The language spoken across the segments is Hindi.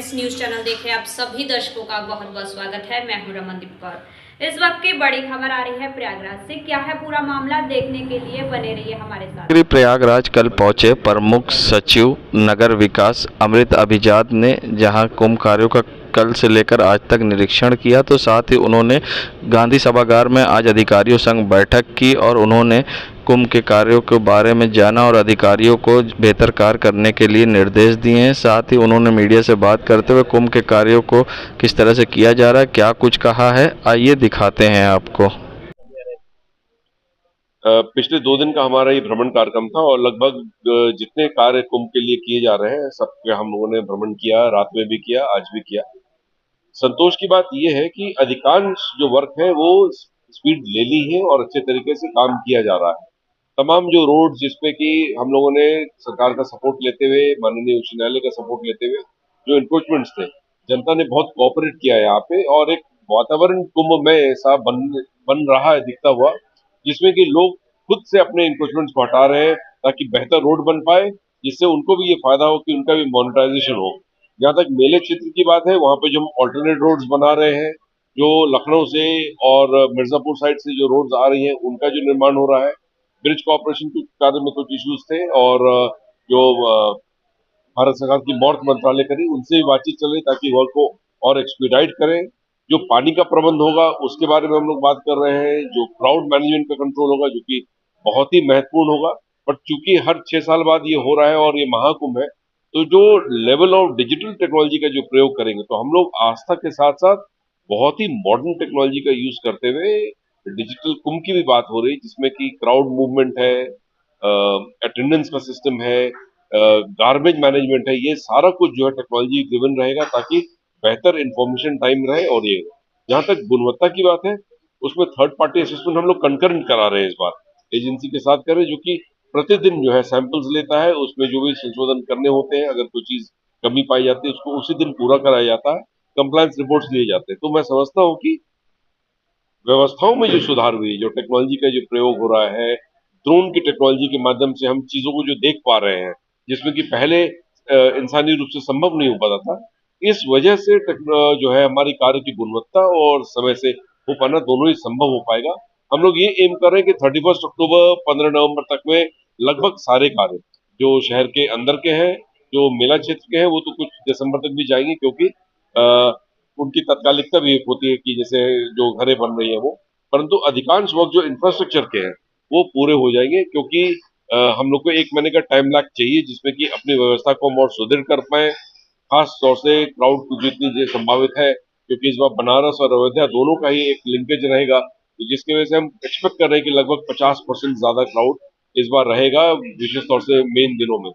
फ्रेंड्स, न्यूज चैनल देखे आप सभी दर्शकों का बहुत बहुत स्वागत है। मैं हूं रमनदीप कौर। इस वक्त की बड़ी खबर आ रही है प्रयागराज से। क्या है पूरा मामला, देखने के लिए बने रहिए हमारे साथ। प्रयागराज कल पहुंचे प्रमुख सचिव नगर विकास अमृत अभिजात ने, जहां कुंभ कार्यों का कल से लेकर आज तक निरीक्षण किया। तो साथ ही उन्होंने गांधी सभागार में आज अधिकारियों संग बैठक की और उन्होंने कुंभ के कार्यों के बारे में जाना और अधिकारियों को बेहतर कार्य करने के लिए निर्देश दिए हैं। साथ ही उन्होंने मीडिया से बात करते हुए कुंभ के कार्यों को किस तरह से किया जा रहा है, क्या कुछ कहा है, आइए दिखाते हैं आपको। पिछले 2 दिन का हमारा ये भ्रमण कार्यक्रम था और लगभग जितने कार्य कुंभ के लिए किए जा रहे हैं सबके हम लोगों ने भ्रमण किया, रात में भी किया, आज भी किया। संतोष की बात ये है कि अधिकांश जो वर्क है वो स्पीड ले ली है और अच्छे तरीके से काम किया जा रहा है। तमाम जो रोड जिसपे कि हम लोगों ने सरकार का सपोर्ट लेते हुए, माननीय उच्च न्यायालय का सपोर्ट लेते हुए जो इंक्रोचमेंट्स थे, जनता ने बहुत कोऑपरेट किया है यहाँ पे और एक वातावरण कुंभ में ऐसा बन रहा है दिखता हुआ, जिसमें कि लोग खुद से अपने इंक्रोचमेंट्स को हटा रहे हैं ताकि बेहतर रोड बन पाए, जिससे उनको भी ये फायदा हो कि उनका भी मोनेटाइजेशन हो। जहाँ तक मेले क्षेत्र की बात है, वहाँ पे जो हम ऑल्टरनेट रोड्स बना रहे हैं, जो लखनऊ से और मिर्जापुर साइड से जो रोड्स आ रही हैं, उनका जो निर्माण हो रहा है। ब्रिज कॉर्पोरेशन के कार्य में कुछ इश्यूज थे और जो भारत सरकार की मौर्त मंत्रालय करी, उनसे भी बातचीत चल रही ताकि वर्क को और एक्सपीडाइट करें। जो पानी का प्रबंध होगा उसके बारे में हम लोग बात कर रहे हैं। जो क्राउड मैनेजमेंट का कंट्रोल होगा, जो कि बहुत ही महत्वपूर्ण होगा। बट चूंकि हर 6 साल बाद ये हो रहा है और ये महाकुंभ है, तो जो लेवल ऑफ डिजिटल टेक्नोलॉजी का जो प्रयोग करेंगे, तो हम लोग आस्था के साथ साथ बहुत ही मॉडर्न टेक्नोलॉजी का यूज करते हुए डिजिटल कुंभ की भी बात हो रही, जिसमें कि क्राउड मूवमेंट है, अटेंडेंस का सिस्टम है, गार्बेज मैनेजमेंट है। ये सारा कुछ जो है टेक्नोलॉजी ड्रिवन रहेगा ताकि बेहतर इंफॉर्मेशन टाइम रहे। और ये जहां तक गुणवत्ता की बात है, उसमें थर्ड पार्टी असेसमेंट हम लोग कंकरेंट करा रहे हैं इस बार, एजेंसी के साथ कर रहे हैं, जो कि प्रतिदिन जो है सैंपल्स लेता है, उसमें जो भी संशोधन करने होते हैं, अगर कोई चीज कमी पाई जाती है उसको उसी दिन पूरा कराया जाता है, कंप्लायंस रिपोर्ट्स लिए जाते हैं। तो मैं समझता हूँ कि व्यवस्थाओं में जो सुधार हुई, जो टेक्नोलॉजी का जो प्रयोग हो रहा है, ड्रोन की टेक्नोलॉजी के माध्यम से हम चीजों को जो देख पा रहे हैं, जिसमें कि पहले इंसानी रूप से संभव नहीं हो पाता था। इस वजह से जो है हमारी कार्य की गुणवत्ता और समय से हो पाना दोनों ही संभव हो पाएगा। हम लोग ये एम कर रहे हैं कि 31 अक्टूबर 15 नवंबर तक में लगभग सारे कार्य जो शहर के अंदर के हैं, जो मेला क्षेत्र के हैं, वो तो कुछ दिसंबर तक भी जाएंगे, क्योंकि उनकी तात्कालिकता भी एक होती है कि जैसे जो घरें बन रही है वो, परंतु अधिकांश वर्क जो इंफ्रास्ट्रक्चर के हैं वो पूरे हो जाएंगे, क्योंकि हम लोग को 1 महीने का टाइम लैग चाहिए, जिसमें कि अपनी व्यवस्था को हम और सुदृढ़ कर पाए। खास तौर से क्राउड की जितनी संभावित है, क्योंकि इस बार बनारस और अयोध्या दोनों का ही एक लिंकेज रहेगा, तो जिसकी वजह से हम एक्सपेक्ट कर रहे हैं कि लगभग 50% ज्यादा क्राउड इस बार रहेगा, विशेष तौर से मेन दिनों में।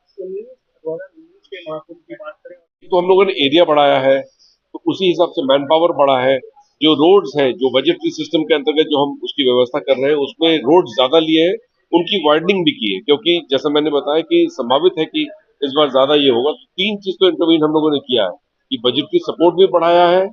तो हम लोगों ने एरिया बढ़ाया है, तो उसी हिसाब से मैन पावर बढ़ा है। जो रोड्स है, जो बजटरी सिस्टम के अंतर्गत जो हम उसकी व्यवस्था कर रहे हैं, उसमें रोड ज्यादा लिए हैं, उनकी वाइडनिंग भी की है, क्योंकि जैसा मैंने बताया कि संभावित है कि इस बार ज्यादा ये होगा। तो 3 चीज तो इंटरवीन हम लोगों ने किया है कि बजटरी सपोर्ट भी बढ़ाया है,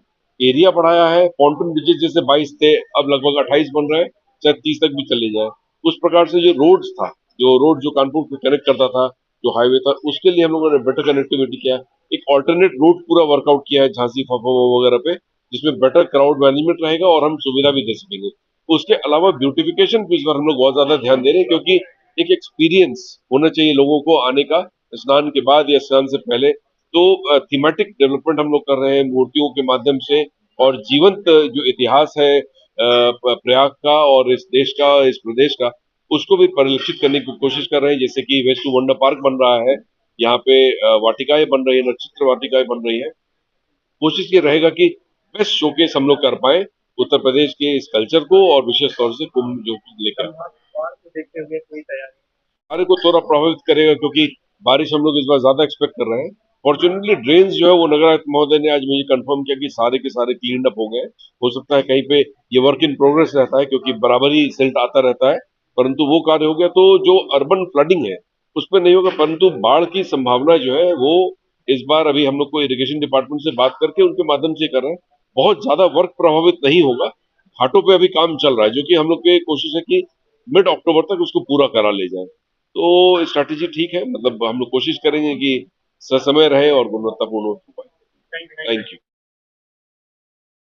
एरिया बढ़ाया है, पॉन्टून ब्रिजेस जैसे 22 थे, अब लगभग 28 बन रहे हैं, शायद 30 तक भी चले जाए। उस प्रकार से जो रोड्स था, जो रोड जो कानपुर को कनेक्ट करता था, जो हाईवे था, उसके लिए हम लोगों ने बेटर कनेक्टिविटी किया। एक ऑल्टरनेट रूट पूरा वर्कआउट किया है झांसी फफो वगैरह पे, जिसमें बेटर क्राउड मैनेजमेंट रहेगा और हम सुविधा भी दे सकेंगे। उसके अलावा ब्यूटिफिकेशन पे इस बार हम लोग बहुत ज्यादा ध्यान दे रहे हैं, क्योंकि एक एक्सपीरियंस होना चाहिए लोगों को आने का, स्नान के बाद या स्नान से पहले। तो थीमेटिक डेवलपमेंट हम लोग कर रहे हैं मूर्तियों के माध्यम से, और जीवंत जो इतिहास है प्रयाग का और इस देश का, इस प्रदेश का, उसको भी परिलक्षित करने की कोशिश कर रहे हैं। जैसे कि वेस्ट टू वंडर पार्क बन रहा है, यहाँ पे वाटिकाएं बन रही है, नक्षत्र वाटिकाएं बन रही है। कोशिश ये रहेगा कि बेस्ट शोकेस हम लोग कर पाए उत्तर प्रदेश के इस कल्चर को, और विशेष तौर से कुंभ जो लेकर कार्य को थोड़ा प्रभावित करेगा, क्योंकि बारिश हम लोग इस बार ज्यादा एक्सपेक्ट कर रहे हैं। फॉर्चुनेटली ड्रेन्स जो है वो नगर आयुक्त महोदय ने आज मुझे कंफर्म किया कि सारे के सारे क्लीन अप हो गए। हो सकता है कहीं पे ये वर्क इन प्रोग्रेस रहता है, क्योंकि बराबर ही सिल्ट आता रहता है, परंतु वो कार्य हो गया। तो जो अर्बन फ्लडिंग है उस पर नहीं होगा, परंतु बाढ़ की संभावना जो है वो इस बार अभी हम लोग को इरिगेशन डिपार्टमेंट से बात करके उनके माध्यम से कर रहे हैं। बहुत ज्यादा वर्क प्रभावित नहीं होगा, घाटों पे अभी काम चल रहा है, जो कि हम लोग की कोशिश है कि मिड अक्टूबर तक उसको पूरा करा ले जाए। तो स्ट्रैटेजी ठीक है, मतलब हम लोग कोशिश करेंगे कि ससमय रहे और गुणवत्तापूर्ण हो पाए। Thank you.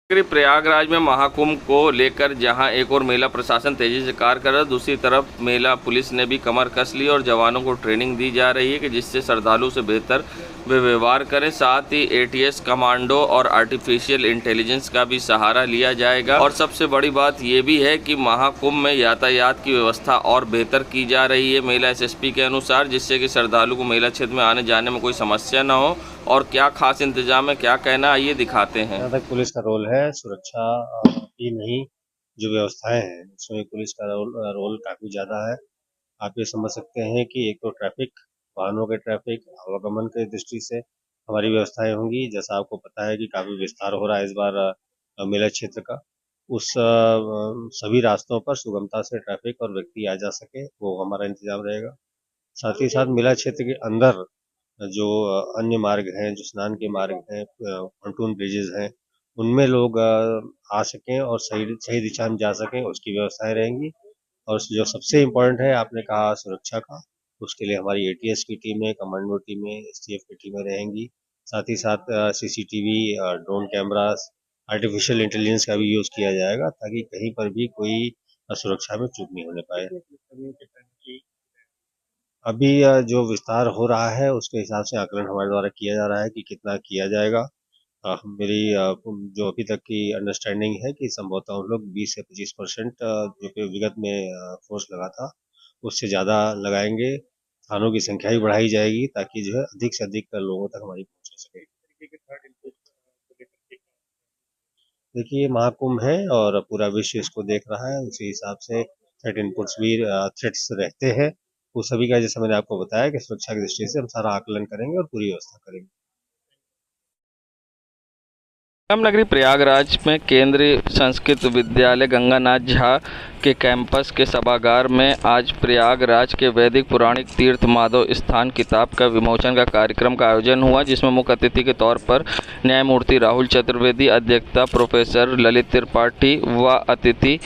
प्रयागराज में महाकुंभ को लेकर जहां एक और महिला प्रशासन तेजी से कार्य कर रहा है, दूसरी तरफ महिला पुलिस ने भी कमर कस ली और जवानों को ट्रेनिंग दी जा रही है कि जिससे श्रद्धालु से बेहतर वे व्यवहार करें। साथ ही एटीएस कमांडो और आर्टिफिशियल इंटेलिजेंस का भी सहारा लिया जाएगा। और सबसे बड़ी बात ये भी है कि महाकुंभ में यातायात की व्यवस्था और बेहतर की जा रही है महिला एसएसपी के अनुसार, जिससे कि श्रद्धालु को महिला क्षेत्र में आने जाने में कोई समस्या न हो। और क्या खास इंतजाम है, क्या कहना है, ये दिखाते हैं। जहाँ तक पुलिस का रोल है, सुरक्षा ही नहीं, जो व्यवस्थाएं हैं उसमें पुलिस का रोल काफी ज्यादा है। आप ये समझ सकते हैं कि एक तो ट्रैफिक, वाहनों के ट्रैफिक, आवागमन की दृष्टि से हमारी व्यवस्थाएं होंगी। जैसा आपको पता है कि काफी विस्तार हो रहा है इस बार मेला क्षेत्र का, उस सभी रास्तों पर सुगमता से ट्रैफिक और व्यक्ति आ जा सके, वो हमारा इंतजाम रहेगा। साथ ही साथ मेला क्षेत्र के अंदर जो अन्य मार्ग हैं, जो स्नान के मार्ग हैं, pontoon ब्रिजेज हैं, उनमें लोग आ सकें और सही दिशा में जा सकें, उसकी व्यवस्थाएं रहेंगी। और जो सबसे इम्पोर्टेंट है, आपने कहा सुरक्षा का, उसके लिए हमारी एटीएस की टीमें, कमांडो टीमें, एसटीएफ की टीमें रहेंगी। साथ ही साथ CCTV, drone cameras, artificial intelligence का भी यूज किया जाएगा ताकि कहीं पर भी कोई सुरक्षा में चूक नहीं होने पाए। अभी जो विस्तार हो रहा है उसके हिसाब से आकलन हमारे द्वारा किया जा रहा है कि कितना किया जाएगा। मेरी जो अभी तक की अंडरस्टैंडिंग है कि संभवतः हम लोग 20 से 25% जो कि विगत में फोर्स लगा था उससे ज़्यादा लगाएंगे। थानों की संख्या भी बढ़ाई जाएगी ताकि जो है अधिक से अधिक लोगों तक हमारी पहुंच हो सके। देखिए, महाकुंभ है और पूरा विश्व इसको देख रहा है, उसी हिसाब से थ्रेट इनपुट्स भी थ्रेट्स रहते हैं। वो सभी का, जैसे मैंने आपको बताया कि सुरक्षा की दृष्टि से हम सारा आकलन करेंगे और पूरी व्यवस्था करेंगे। संगम नगरी प्रयागराज में केंद्रीय संस्कृत विद्यालय गंगानाथ झा के कैंपस के सभागार में आज प्रयागराज के वैदिक पुराणिक तीर्थ माधव स्थान किताब का विमोचन का कार्यक्रम का आयोजन हुआ, जिसमें मुख्य अतिथि के तौर पर न्यायमूर्ति राहुल चतुर्वेदी, अध्यक्षता प्रोफेसर ललित त्रिपाठी व अतिथि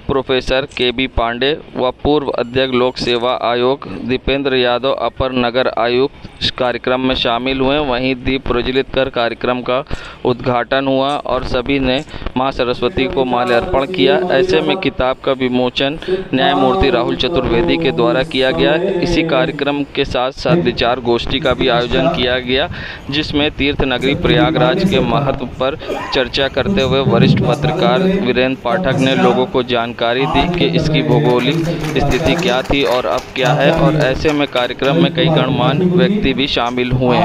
प्रोफेसर केबी पांडे व पूर्व अध्यक्ष लोक सेवा आयोग दीपेंद्र यादव अपर नगर आयुक्त कार्यक्रम में शामिल हुए। वहीं दीप प्रज्वलित कर कार्यक्रम का उद्घाटन हुआ और सभी ने मां सरस्वती को माल्यार्पण किया। ऐसे में किताब का विमोचन न्यायमूर्ति राहुल चतुर्वेदी के द्वारा किया गया। इसी कार्यक्रम के साथ साथ विचार गोष्ठी का भी आयोजन किया गया, जिसमें तीर्थ नगरी प्रयागराज के महत्व पर चर्चा करते हुए वरिष्ठ पत्रकार वीरेंद्र पाठक ने लोगों को जानकारी दी कि इसकी भौगोलिक स्थिति क्या थी और अब क्या है। और ऐसे में कार्यक्रम में कई गणमान्य व्यक्ति भी शामिल हुए।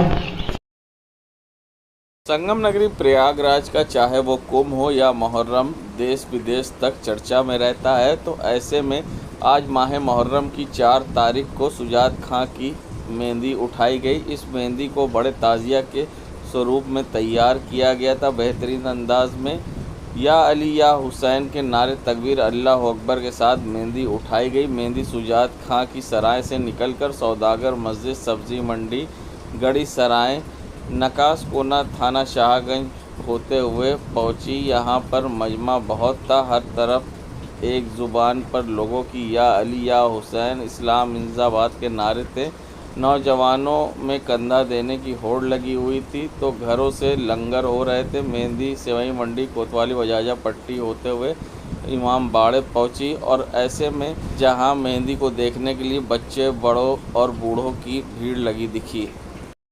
संगम नगरी प्रयागराज का चाहे वो कुंभ हो या मुहर्रम देश विदेश तक चर्चा में रहता है। तो ऐसे में आज माह मुहर्रम की 4 तारीख को सुजात खां की मेहंदी उठाई गई। इस मेहंदी को बड़े ताज़िया के स्वरूप में तैयार किया गया था। बेहतरीन अंदाज में या अली या हुसैन के नारे तकबीर अल्लाह अकबर के साथ मेहंदी उठाई गई। मेहंदी सुजात खां की सराय से निकलकर सौदागर मस्जिद, सब्जी मंडी, गढ़ी सराय, नकास कोना थाना शाहगंज होते हुए पहुंची। यहां पर मजमा बहुत था, हर तरफ एक ज़ुबान पर लोगों की या अली या हुसैन, इस्लाम जिंदाबाद के नारे थे। नौजवानों में कंधा देने की होड़ लगी हुई थी तो घरों से लंगर हो रहे थे। मेहंदी सेवई मंडी, कोतवाली, बजाजा पट्टी होते हुए इमाम बाड़े पहुंची। और ऐसे में जहां मेहंदी को देखने के लिए बच्चे, बड़ों और बूढ़ों की भीड़ लगी दिखी।